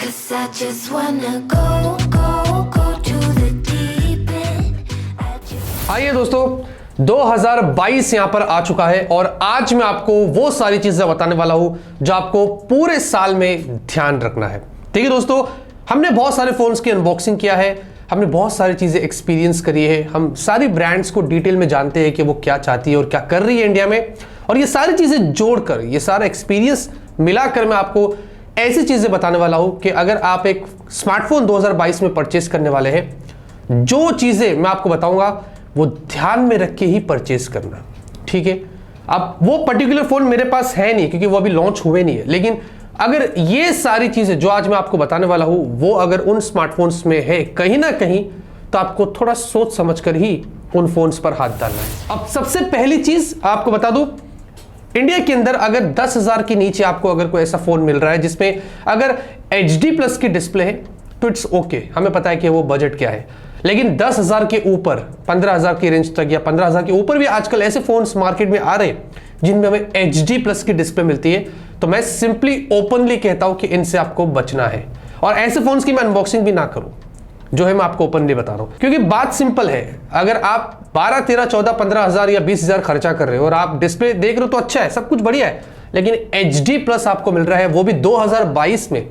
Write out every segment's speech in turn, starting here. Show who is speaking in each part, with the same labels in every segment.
Speaker 1: 'Cause I just wanna go to the deep end.
Speaker 2: आइए दोस्तों, 2022 यहां पर आ चुका है और आज मैं आपको वो सारी चीजें बताने वाला हूं जो आपको पूरे साल में ध्यान रखना है। ठीक है दोस्तों, हमने बहुत सारे फोन्स की अनबॉक्सिंग किया है, हमने बहुत सारी चीजें एक्सपीरियंस करी है, हम सारी ब्रांड्स को डिटेल में जानते हैं कि वो क्या चाहती है और क्या कर रही है इंडिया में, और ये सारी चीजें जोड़कर, ये सारा एक्सपीरियंस मिलाकर मैं आपको ऐसी चीजें बताने वाला हूं कि अगर आप एक स्मार्टफोन 2022 में परचेस करने वाले हैं, जो चीजें मैं आपको बताऊंगा वो ध्यान में रख के ही परचेस करना। ठीक है, अब वो पर्टिकुलर फोन मेरे पास है नहीं क्योंकि वो अभी लॉन्च हुए नहीं है, लेकिन अगर ये सारी चीजें जो आज मैं आपको बताने वाला हूं वो अगर उन स्मार्टफोन्स में है कहीं ना कहीं, तो आपको थोड़ा सोच समझकर ही उन फोन्स पर हाथ डालना है। अब सबसे पहली चीज आपको बता दूं, इंडिया के अंदर अगर 10,000 के नीचे आपको अगर कोई ऐसा फोन मिल रहा है जिसमें अगर HD+ की डिस्प्ले है तो इट्स ओके, हमें पता है कि वो बजट क्या है। लेकिन 10,000 के ऊपर, 15,000 की रेंज तक या 15,000 के ऊपर भी आजकल ऐसे फोन्स मार्केट में आ रहे हैं जिनमें हमें HD+ की डिस्प्ले मिलती है, तो मैं सिंपली ओपनली कहता हूं कि इनसे आपको बचना है और ऐसे फोन्स की मैं अनबॉक्सिंग भी ना करूं, जो है मैं आपको ओपनली बता रहा हूं। क्योंकि बात सिंपल है, अगर आप 12, 13, 14, 15,000 या 20,000 खर्चा कर रहे हो और आप डिस्प्ले देख रहे हो तो अच्छा है, सब कुछ बढ़िया है, लेकिन HD+ आपको मिल रहा है वो भी 2022 में,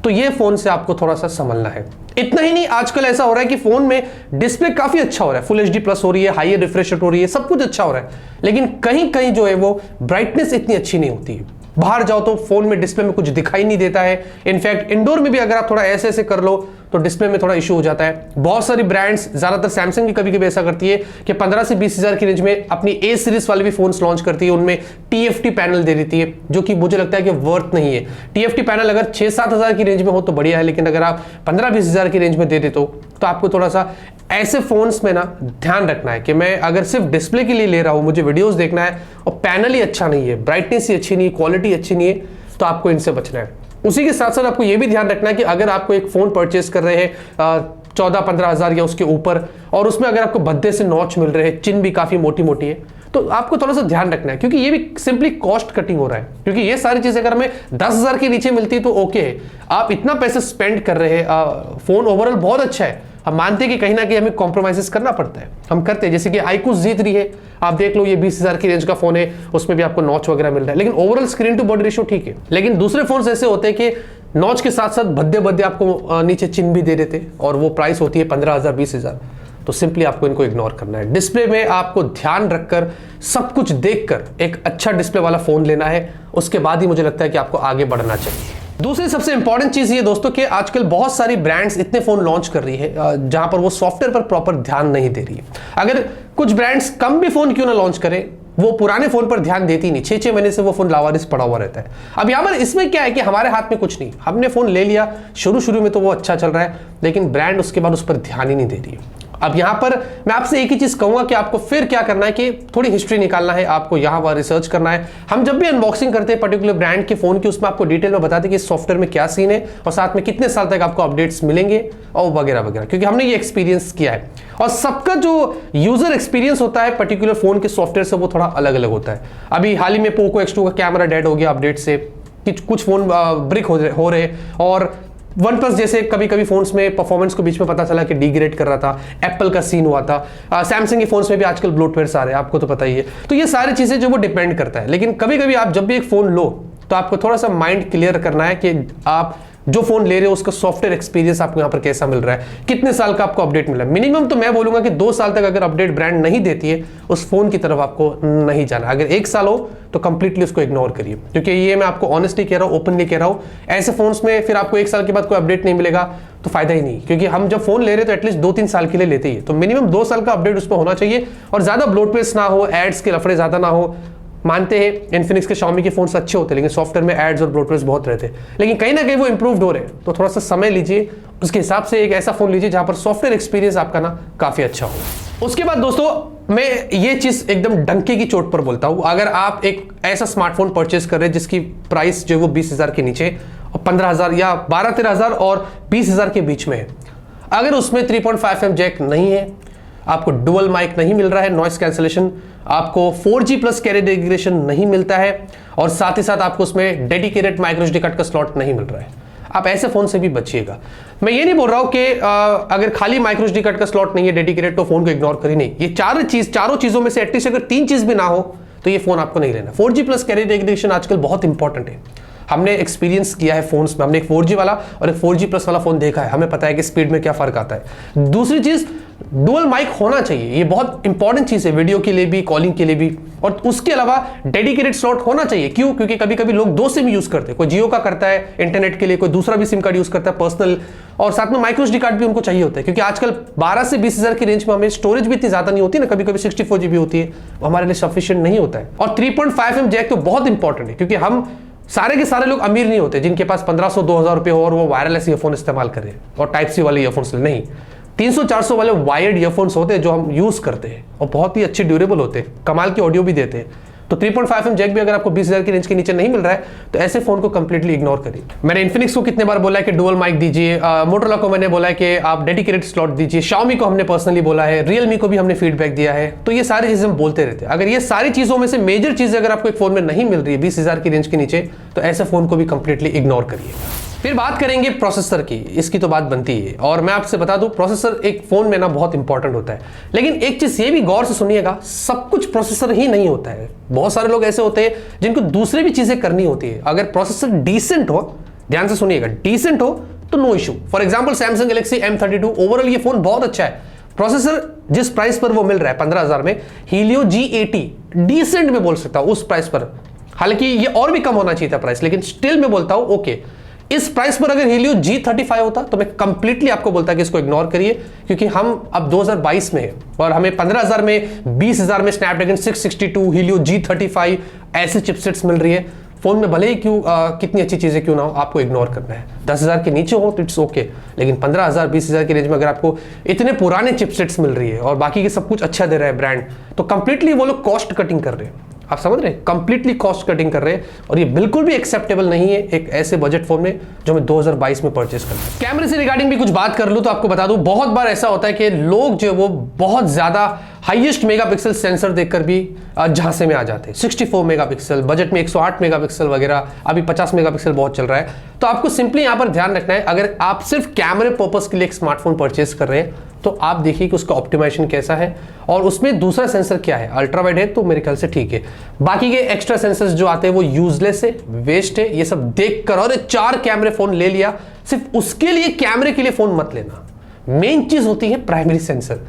Speaker 2: तो ये फोन से आपको थोड़ा सा संभलना है। इतना ही नहीं, आजकल ऐसा हो रहा है कि फोन में डिस्प्ले काफी अच्छा हो रहा है, फुल HD+ हो रही है, हाई रिफ्रेश रेट हो रही है, सब कुछ अच्छा हो रहा है, लेकिन कहीं कहीं जो है वो ब्राइटनेस इतनी अच्छी नहीं होती है। बाहर जाओ तो फोन में डिस्प्ले में कुछ दिखाई नहीं देता है, इनफैक्ट इंडोर में भी अगर आप थोड़ा ऐसे ऐसे कर लो तो डिस्प्ले में थोड़ा इशू हो जाता है। बहुत सारी ब्रांड्स, ज्यादातर सैमसंग भी कभी कभी ऐसा करती है कि 15 से 20,000 की रेंज में अपनी A सीरीज वाले भी फोन्स लॉन्च करती है, उनमें TFT पैनल दे देती है, जो कि मुझे लगता है कि वर्थ नहीं है। TFT पैनल अगर 6-7 हज़ार की रेंज में हो तो बढ़िया है, लेकिन अगर आप 15-20,000 की रेंज में दे देते हो तो आपको थोड़ा सा ऐसे फोन्स में ना ध्यान रखना है कि मैं अगर सिर्फ डिस्प्ले के लिए ले रहा हूं, मुझे वीडियोस देखना है और पैनल ही अच्छा नहीं है, ब्राइटनेस ही अच्छी नहीं है, क्वालिटी अच्छी नहीं है, तो आपको इनसे बचना है। उसी के साथ साथ आपको यह भी ध्यान रखना है कि अगर आपको एक फोन परचेस कर रहे हैं 14-15 हज़ार या उसके ऊपर, और उसमें अगर आपको भद्दे से नॉच मिल रहे हैं, चिन भी काफी मोटी मोटी है, तो आपको थोड़ा सा ध्यान रखना है, क्योंकि ये भी सिंपली कॉस्ट कटिंग हो रहा है। क्योंकि ये सारी चीजें अगर हमें 10,000 के नीचे मिलती है तो ओके है, आप इतना पैसे स्पेंड कर रहे हैं, फोन ओवरऑल बहुत अच्छा है, हम मानते हैं कि कहीं ना कहीं हमें कॉम्प्रोमाइजेस करना पड़ता है, हम करते हैं। जैसे कि iQOO Z3 है, आप देख लो, ये 20,000 की रेंज का फोन है, उसमें भी आपको नॉच वगैरह मिल रहा है, लेकिन overall screen to body ratio ठीक है। लेकिन दूसरे फोन ऐसे होते हैं कि नॉच के साथ साथ भद्दे भद्दे आपको नीचे चिन्ह भी दे देते और वो प्राइस होती है 15,000, 20,000, तो सिंपली आपको इनको इग्नोर करना है। डिस्प्ले में आपको ध्यान रखकर, सब कुछ देखकर एक अच्छा डिस्प्ले वाला फोन लेना है, उसके बाद ही मुझे लगता है कि आपको आगे बढ़ना चाहिए। दूसरी सबसे इंपॉर्टेंट चीज ये दोस्तों कि आजकल बहुत सारी ब्रांड्स इतने फोन लॉन्च कर रही है जहां पर वो सॉफ्टवेयर पर प्रॉपर ध्यान नहीं दे रही है। अगर कुछ ब्रांड्स कम भी फोन क्यों ना लॉन्च करें, वो पुराने फोन पर ध्यान देती नहीं, 6-6 महीने से वो फोन लावारिस पड़ा हुआ रहता है। अब यहां पर इसमें क्या है कि हमारे हाथ में कुछ नहीं, हमने फोन ले लिया, शुरू में तो वो अच्छा चल रहा है, लेकिन ब्रांड उसके बाद उस पर ध्यान ही नहीं दे रही है। अब यहां पर मैं आपसे एक ही चीज कहूंगा कि आपको फिर क्या करना है कि थोड़ी हिस्ट्री निकालना है, आपको यहां पर रिसर्च करना है। हम जब भी अनबॉक्सिंग करते हैं पर्टिकुलर ब्रांड के फोन की, उसमें आपको डिटेल में बताते हैं कि सॉफ्टवेयर में क्या सीन है और साथ में कितने साल तक आपको अपडेट्स मिलेंगे और वगैरह वगैरह, क्योंकि हमने ये एक्सपीरियंस किया है। और सबका जो यूजर एक्सपीरियंस होता है पर्टिकुलर फोन के सॉफ्टवेयर से, वो थोड़ा अलग अलग होता है। अभी हाल ही में पोको X2 का कैमरा डेड हो गया अपडेट से, कुछ फोन ब्रिक हो रहे, और OnePlus जैसे कभी कभी फोन्स में परफॉर्मेंस को बीच में पता चला कि डिग्रेड कर रहा था, एप्पल का सीन हुआ था, सैमसंग के फोन्स में भी आजकल ब्लोटवेयर आ रहे हैं, आपको तो पता ही है। तो ये सारी चीजें जो वो डिपेंड करता है, लेकिन कभी कभी आप जब भी एक फोन लो तो आपको थोड़ा सा माइंड क्लियर करना है कि आप जो फोन ले रहे हो उसका सॉफ्टवेयर एक्सपीरियंस आपको यहां पर कैसा मिल रहा है, कितने साल का आपको अपडेट मिला है। मिनिमम तो मैं बोलूंगा कि 2 साल तक अगर अपडेट ब्रांड नहीं देती है, उस फोन की तरफ आपको नहीं जाना। अगर 1 साल हो तो कंप्लीटली उसको इग्नोर करिए, क्योंकि ये मैं आपको ऑनेस्टली कह रहा हूं, ओपनली कह रहा हूं, ऐसे फोन्स में फिर आपको 1 साल के बाद कोई अपडेट नहीं मिलेगा तो फायदा ही नहीं। क्योंकि हम जब फोन ले रहे तो एटलीस्ट 2-3 साल के लिए लेते ही, तो मिनिमम 2 साल का अपडेट उसमें होना चाहिए, और ज्यादा ब्लोटवेयर ना हो, एड्स के लफड़े ज्यादा ना हो। मानते हैं इन्फिनिक्स के Xiaomi के फोन्स अच्छे होते हैं, लेकिन सॉफ्टवेयर में एड्स और ब्लोटवेयर बहुत रहते हैं, लेकिन कहीं ना कहीं वो इंप्रूव्ड हो रहे हैं, तो थोड़ा सा समय लीजिए, उसके हिसाब से एक ऐसा फोन लीजिए जहां पर सॉफ्टवेयर एक्सपीरियंस आपका ना काफी अच्छा हो। उसके बाद दोस्तों मैं ये चीज एकदम डंके की चोट पर बोलता हूं, अगर आप एक ऐसा स्मार्टफोन परचेस कर रहे हैं जिसकी प्राइस जो है वो 20,000 के नीचे और 15,000 या 12-13 हज़ार और 20,000 के बीच में है, अगर उसमें 3.5mm जैक नहीं है, आपको डुअल माइक नहीं मिल रहा है, नॉइस कैंसलेशन, आपको 4G+ कैरियर इंटीग्रेशन नहीं मिलता है, और साथ ही साथ आपको उसमें डेडिकेटेड माइक्रो SD कार्ड का स्लॉट नहीं मिल रहा है, आप ऐसे फोन से भी बचिएगा। मैं ये नहीं बोल रहा हूं कि अगर खाली माइक्रो SD कार्ड का स्लॉट नहीं है डेडिकेटेड तो फोन को इग्नोर करिए, नहीं। ये चारों चीजों में से एटलीस्ट अगर 3 चीज भी ना हो तो ये फोन आपको नहीं लेना। 4G प्लस कैरियर रिकग्निशन आजकल बहुत इंपॉर्टेंट है। हमने एक्सपीरियंस किया है फोन्स में, हमने एक 4G वाला और एक 4G प्लस वाला फोन देखा है, हमें पता है कि स्पीड में क्या फर्क आता है। दूसरी चीज, डुअल माइक होना चाहिए, ये बहुत इंपॉर्टेंट चीज है वीडियो के लिए भी, कॉलिंग के लिए भी। और उसके अलावा डेडिकेटेड स्लॉट होना चाहिए। क्यों? क्योंकि कभी कभी लोग 2 सिम यूज करते हैं, कोई जियो का करता है इंटरनेट के लिए, कोई दूसरा भी सिम कार्ड यूज करता है पर्सनल, और साथ में माइक्रो SD कार्ड भी उनको चाहिए होता है। क्योंकि आजकल 12 से 20 हज़ार की रेंज में हमें स्टोरेज भी इतनी ज्यादा नहीं होती ना, कभी कभी 64 GB होती है, वो हमारे लिए सफिशिएंट नहीं होता है। और 3.5mm जैक तो बहुत इंपॉर्टेंट है, क्योंकि हम सारे के सारे लोग अमीर नहीं होते जिनके पास 1500-2000 रुपए हो और वो वायरलेस ईयरफोन इस्तेमाल करें और टाइप सी वाले ईयरफोन्स नहीं। 300-400 वाले वायर्ड ईयरफोन्स होते हैं जो हम यूज करते हैं और बहुत ही अच्छे ड्यूरेबल होते हैं, कमाल की ऑडियो भी देते हैं। तो 3.5mm जैक भी अगर आपको 20,000 की रेंज के नीचे नहीं मिल रहा है तो ऐसे फोन को कंप्लीटली इग्नोर करिए। मैंने इन्फिनिक्स को कितने बार बोला है कि डुअल माइक दीजिए, मोटोरोला को मैंने बोला है कि आप डेडिकेटेड स्लॉट दीजिए, Xiaomi को हमने पर्सनली बोला है, Realme को भी हमने फीडबैक दिया है। तो ये सारी चीजें हम बोलते रहते हैं। अगर ये सारी चीजों में से मेजर चीजें अगर आपको एक फोन में नहीं मिल रही है 20,000 की रेंज के नीचे, तो ऐसे फोन को भी कंप्लीटली इग्नोर करिए। फिर बात करेंगे प्रोसेसर की, इसकी तो बात बनती है। और मैं आपसे बता दूं, प्रोसेसर एक फोन में ना बहुत इंपॉर्टेंट होता है। लेकिन एक चीज ये भी गौर से सुनिएगा, सब कुछ प्रोसेसर ही नहीं होता है। बहुत सारे लोग ऐसे होते हैं जिनको दूसरे भी चीजें करनी होती है। अगर प्रोसेसर डिसेंट हो, ध्यान से सुनिएगा, डिसेंट हो तो no issue. For example Samsung Galaxy M32, overall ये फोन बहुत अच्छा है। प्रोसेसर जिस प्राइस पर वो मिल रहा है 15,000 में, Helio G80 डिसेंट में बोल सकता हूं उस प्राइस पर। हालांकि ये और भी कम होना चाहिए था प्राइस, लेकिन स्टिल मैं बोलता हूं ओके। इस प्राइस पर अगर Helio G35 होता तो मैं कंप्लीटली आपको बोलता कि इसको इग्नोर करिए, क्योंकि हम अब 2022 में हैं और हमें 15,000 में 20,000 में स्नैपड्रैगन 662, Helio G35 ऐसे चिपसेट्स मिल रही है। फोन में भले ही कितनी अच्छी चीजें क्यों ना हो, आपको इग्नोर करना है। 10,000 के नीचे हो तो इट्स ओके, लेकिन 15,000 20,000 की रेंज में अगर आपको इतने पुराने चिपसेट्स मिल रही है और बाकी के सब कुछ अच्छा दे रहा है ब्रांड, तो कंप्लीटली वो लोग कॉस्ट कटिंग कर रहे हैं। आप समझ रहे हैं, कंप्लीटली कॉस्ट कटिंग कर रहे हैं और ये बिल्कुल भी एक्सेप्टेबल नहीं है एक ऐसे बजट फोन में जो मैं 2022 में परचेस करता हूं। कैमरे से रिगार्डिंग भी कुछ बात कर लूं तो आपको बता दूं, बहुत बार ऐसा होता है कि लोग जो वो बहुत ज्यादा हाईएस्ट मेगापिक्सल सेंसर देखकर भी झांसे में आ जाते हैं। 64 मेगापिक्सल बजट में 108 मेगापिक्सल वगैरह, अभी 50 मेगापिक्सल बहुत चल रहा है। तो आपको सिंपली यहां पर ध्यान रखना है, अगर आप सिर्फ कैमरे पर्पस के लिए एक स्मार्टफोन परचेस कर रहे हैं तो आप देखिए कि उसका ऑप्टिमाइजेशन कैसा है और उसमें दूसरा सेंसर क्या है। अल्ट्रा वाइड है तो मेरे ख्याल से ठीक है, बाकी के एक्स्ट्रा सेंसर्स जो आते हैं वो यूजलेस है, वेस्ट है। ये सब देख कर और 4 कैमरे फोन ले लिया, सिर्फ उसके लिए कैमरे के लिए फोन मत लेना। मेन चीज होती है प्राइमरी सेंसर,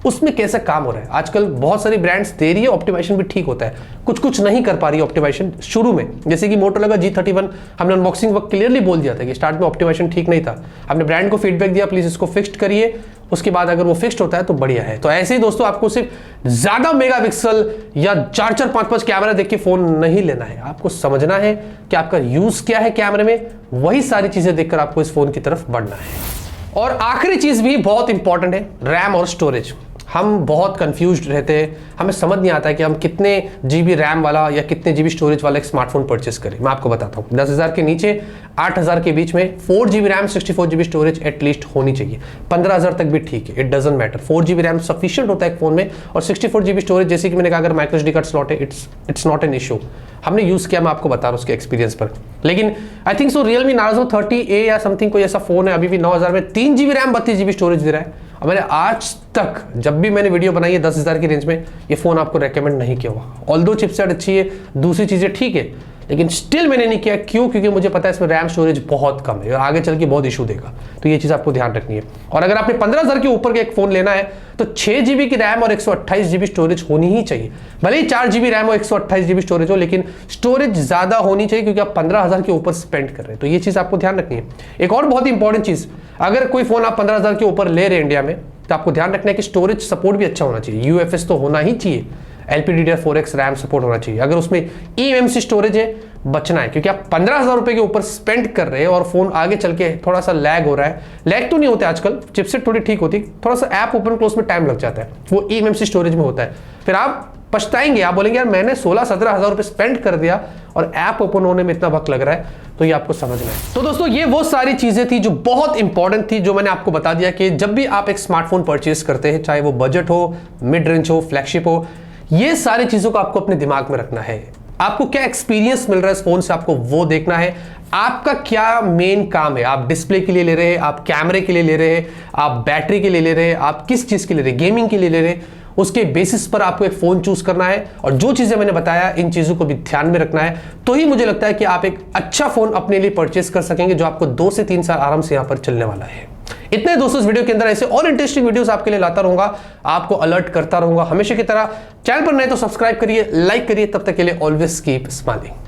Speaker 2: उसमें कैसा काम हो रहा है। आजकल बहुत सारी ब्रांड्स दे रही है, ऑप्टिमाइजेशन भी ठीक होता है, कुछ कुछ नहीं कर पा रही ऑप्टिमाइजेशन शुरू में। जैसे कि मोटोरोला का G31 हमने अनबॉक्सिंग वक्त क्लियरली बोल दिया था कि स्टार्ट में ऑप्टिमाइजेशन ठीक नहीं था, हमने ब्रांड को फीडबैक दिया प्लीज इसको फिक्स्ड करिए, उसके बाद अगर वो फिक्स्ड होता है तो बढ़िया है। तो ऐसे ही दोस्तों, आपको सिर्फ ज्यादा मेगापिक्सल या 4-4, 5-5 कैमरा देख के फोन नहीं लेना है। आपको समझना है कि आपका यूज क्या है कैमरे में, वही सारी चीजें देखकर आपको इस फोन की तरफ बढ़ना है। और आखिरी चीज भी बहुत इंपॉर्टेंट है, रैम और स्टोरेज। हम बहुत कंफ्यूज्ड रहते हैं, हमें समझ नहीं आता है कि हम कितने GB रैम वाला या कितने GB स्टोरेज वाला एक स्मार्टफोन परचेस करें। मैं आपको बताता हूँ, 10,000 के नीचे 8,000 के बीच में 4GB RAM 64 GB storage at least होनी चाहिए। 15,000 तक भी ठीक है, it doesn't matter. 4GB RAM sufficient होता है एक फोन में, और 64 GB स्टोरेज जैसे कि मैंने कहा अगर माइक्रो SD कार्ड स्लॉट है इट्स नॉट एन इशू। हमने यूज किया, मैं आपको बता रहा हूँ उसके एक्सपीरियंस पर। लेकिन I think so Realme Narzo 30A या समथिंग कोई ऐसा फोन है, अभी भी 9,000 में 3GB रैम 32GB स्टोरेज दे रहा है। और मैंने आज तक जब भी मैंने वीडियो बनाई है 10,000 की रेंज में, ये फोन आपको रेकमेंड नहीं किया हुआ। ऑल्दो चिपसेट अच्छी है, दूसरी चीजें ठीक है, लेकिन स्टिल मैंने नहीं किया। क्यों? क्योंकि मुझे पता है इसमें रैम स्टोरेज बहुत कम है और आगे चल के बहुत इशू देगा। तो ये चीज आपको ध्यान रखनी है। और अगर आपने 15,000 के ऊपर का एक फोन लेना है तो 6GB की रैम और 128GB स्टोरेज होनी ही चाहिए। भले ही 4GB रैम और 128GB स्टोरेज हो, लेकिन स्टोरेज ज्यादा होनी चाहिए क्योंकि आप 15,000 के ऊपर स्पेंड कर रहे हैं। तो ये चीज आपको ध्यान रखनी है। एक और बहुत इंपॉर्टेंट चीज, अगर कोई फोन आप 15,000 के ऊपर ले रहे हैं इंडिया में, तो आपको ध्यान रखना है कि स्टोरेज सपोर्ट भी अच्छा होना चाहिए। UFS तो होना ही चाहिए, LPDDR4X रैम सपोर्ट होना चाहिए। अगर उसमें eMMC स्टोरेज है, बचना है, क्योंकि आप 15,000 रुपए के ऊपर स्पेंड कर रहे हैं और फोन आगे चल के थोड़ा सा लैग हो रहा है। लैग तो नहीं होता आजकल, चिपसेट थोड़ी ठीक होती, थोड़ा सा ऐप ओपन क्लोज में टाइम लग जाता है, वो eMMC स्टोरेज में होता है। फिर आप पछताएंगे, आप बोलेंगे यार मैंने 16-17 हज़ार रुपए स्पेंड कर दिया और ऐप ओपन होने में इतना वक्त लग रहा है। तो ये आपको समझना है। तो दोस्तों, ये वो सारी चीजें थी जो बहुत इंपॉर्टेंट थी, जो मैंने आपको बता दिया कि जब भी आप एक स्मार्टफोन परचेज करते हैं, चाहे वो बजट हो, मिड रेंज हो, फ्लैगशिप हो, ये सारी चीजों को आपको अपने दिमाग में रखना है। आपको क्या एक्सपीरियंस मिल रहा है इस फोन से, आपको वो देखना है। आपका क्या मेन काम है। आप डिस्प्ले के लिए ले रहे हैं, आप कैमरे के लिए ले रहे हैं, आप बैटरी के लिए ले रहे हैं, आप किस चीज के लिए ले रहे हैं, गेमिंग के लिए ले रहे हैं, उसके बेसिस पर आपको एक फोन चूज करना है। और जो चीजें मैंने बताया इन चीजों को भी ध्यान में रखना है, तो ही मुझे लगता है कि आप एक अच्छा फोन अपने लिए परचेस कर सकेंगे जो आपको 2 से 3 साल आराम से यहां पर चलने वाला है। इतने दोस्तों इस वीडियो के अंदर ऐसे और इंटरेस्टिंग वीडियोस आपके लिए लाता रहूंगा, आपको अलर्ट करता रहूंगा हमेशा की तरह। चैनल पर नए तो सब्सक्राइब करिए, लाइक करिए। तब तक के लिए ऑलवेज कीप स्माइलिंग।